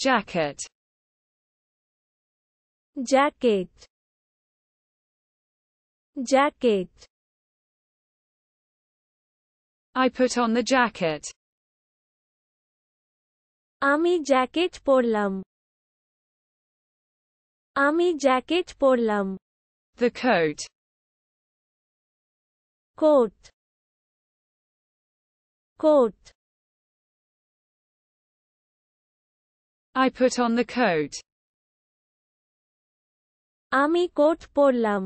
Jacket. jacket, jacket, I put on the jacket. আমি jacket পরলাম, আমি জ্যাকেট পরলাম। The coat. coat, coat, I put on the coat. আমি coat পরলাম,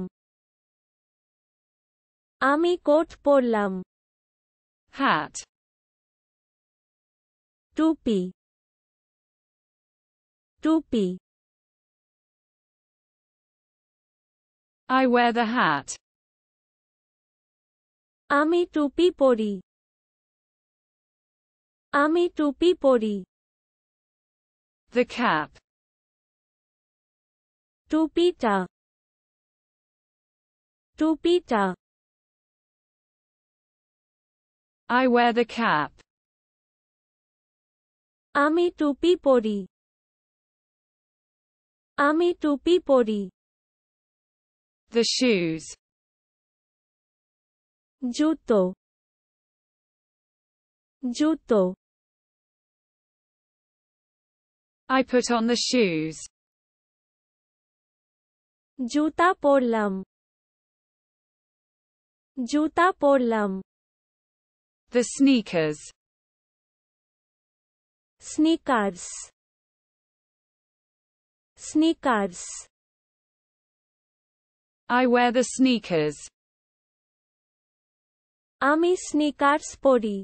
আমি কোট পরলাম। Hat. টুপি, টুপি, I wear the hat. আমি টুপি পরি, আমি টুপি পরি। The cap. টুপিটা, টুপিটা, I wear the cap. আমি টুপি পরি, আমি টুপি পরি। The shoes. জুতো, জুতো, I put on the shoes. জুতা পরলাম, জুতা পরলাম। The sneakers. Sneakers, sneakers, I wear the sneakers. আমি স্নিকার্স পরি,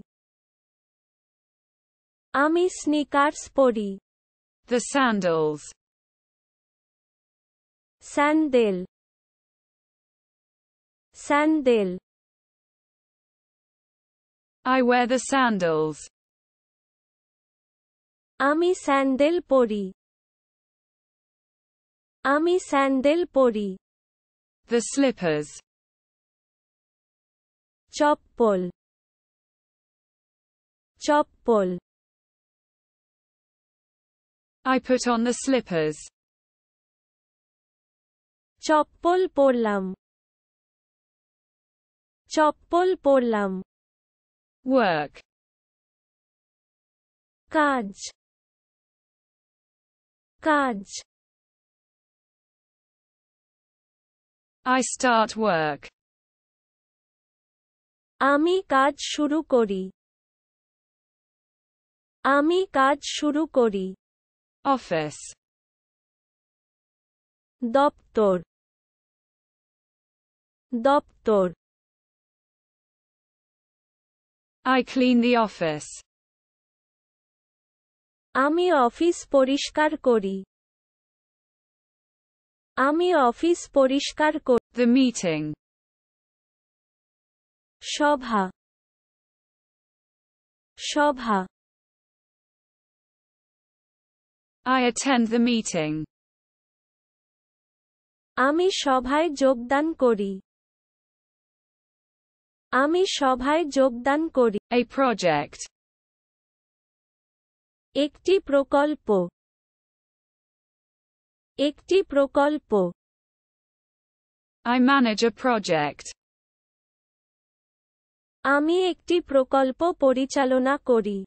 আমি স্নিকার্স পরি। The sandals. Sandal, sandal, I wear the sandals. আমি স্যান্ডেল পরি, আমি স্যান্ডেল পরি। The slippers. চপ্পল, চপ্পল, I put on the slippers. চপ্পল পরলাম, চপ্পল পরলাম। Work. কাজ, কাজ, I start work. আমি কাজ শুরু করি, আমি কাজ শুরু করি। Office. দপ্তর, দপ্তর, I clean the office. আমি অফিস পরিষ্কার করি, আমি অফিস পরিষ্কার করি। The meeting. সভা, সভা, I attend the meeting. আমি সভায় যোগদান করি, আমি সভায় যোগদান করি। A project. একটি প্রকল্প, একটি প্রকল্প। I manage a project. আমি একটি প্রকল্প পরিচালনা করি,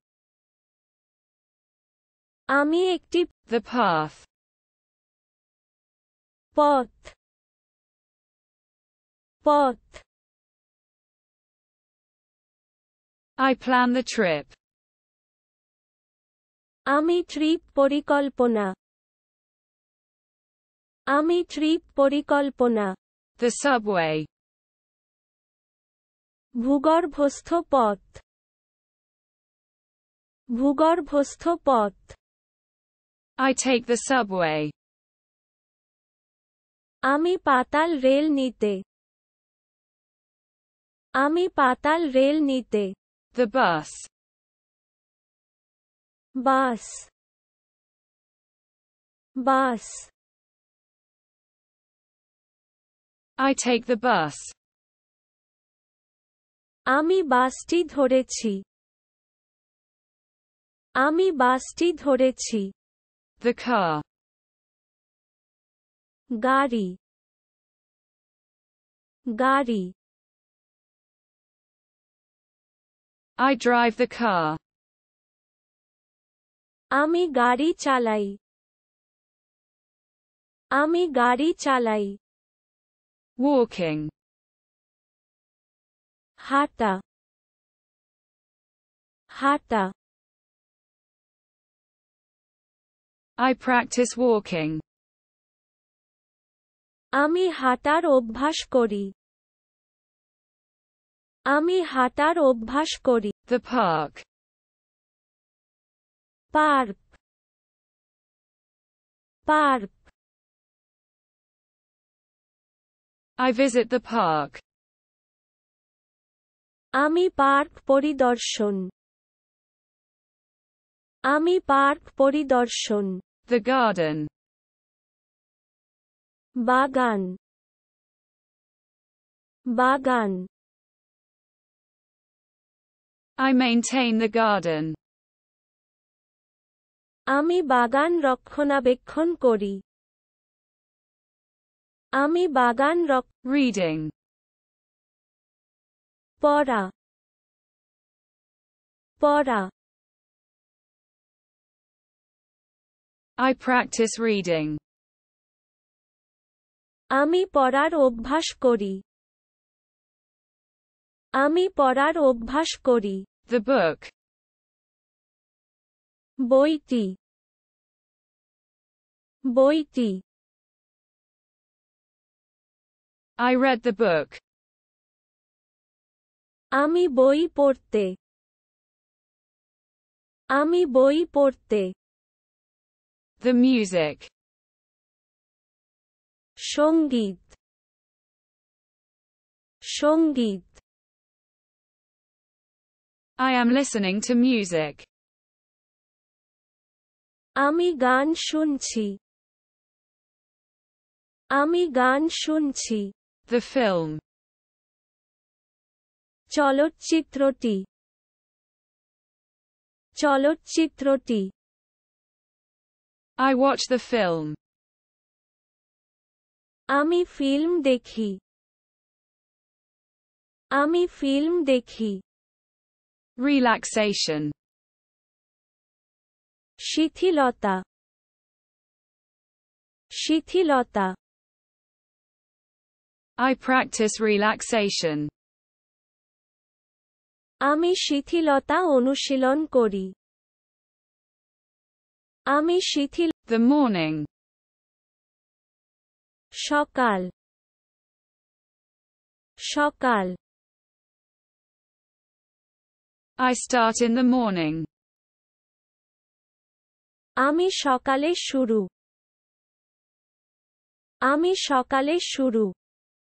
আমি একটি। The path. পথ, পথ, I plan the trip. আমি ট্রিপ পরিকল্পনা, আমি ট্রিপ পরিকল্পনা। The subway. ভূগর্ভস্থ পথ, ভূগর্ভস্থ পথ। I take the subway. আমি পাতাল রেল নিতে, আমি পাতাল রেল নিতে। The bus. Bus, bus, I take the bus. আমি বাসটি ধরেছি, আমি বাসটি ধরেছি। The car. গাড়ি গাড়ি I drive the car. আমি গাড়ি চালাই আমি গাড়ি চালাই Walking. হাঁটা হাঁটা I practice walking. আমি হাঁটার অভ্যাস করি আমি হাঁটার অভ্যাস করি The park. Park park I visit the park. আমি পার্ক পরিদর্শন আমি পার্ক পরিদর্শন The garden. বাগান বাগান I maintain the garden. আমি বাগান রক্ষণাবেক্ষণ করি আমি বাগান Reading. পড়া পড়া I practice reading. আমি পড়ার অভ্যাস করি আমি পড়ার অভ্যাস করি The book. বইটি বইটি I read the book. আমি বই পড়তে আমি বই পড়তে The music. সঙ্গীত সঙ্গীত I am listening to music. আমি গান শুনছি আমি গান শুনছি The film. চলচ্চিত্রটি চলচ্চিত্রটি I watch the film. আমি ফিল্ম দেখি আমি ফিল্ম দেখি Relaxation. শিথিলতা শিথিলতা I practice relaxation. আমি শিথিলতা অনুশীলন করি আমি শিথিল The morning. সকাল সকাল I start in the morning. আমি সকালে শুরু আমি সকালে শুরু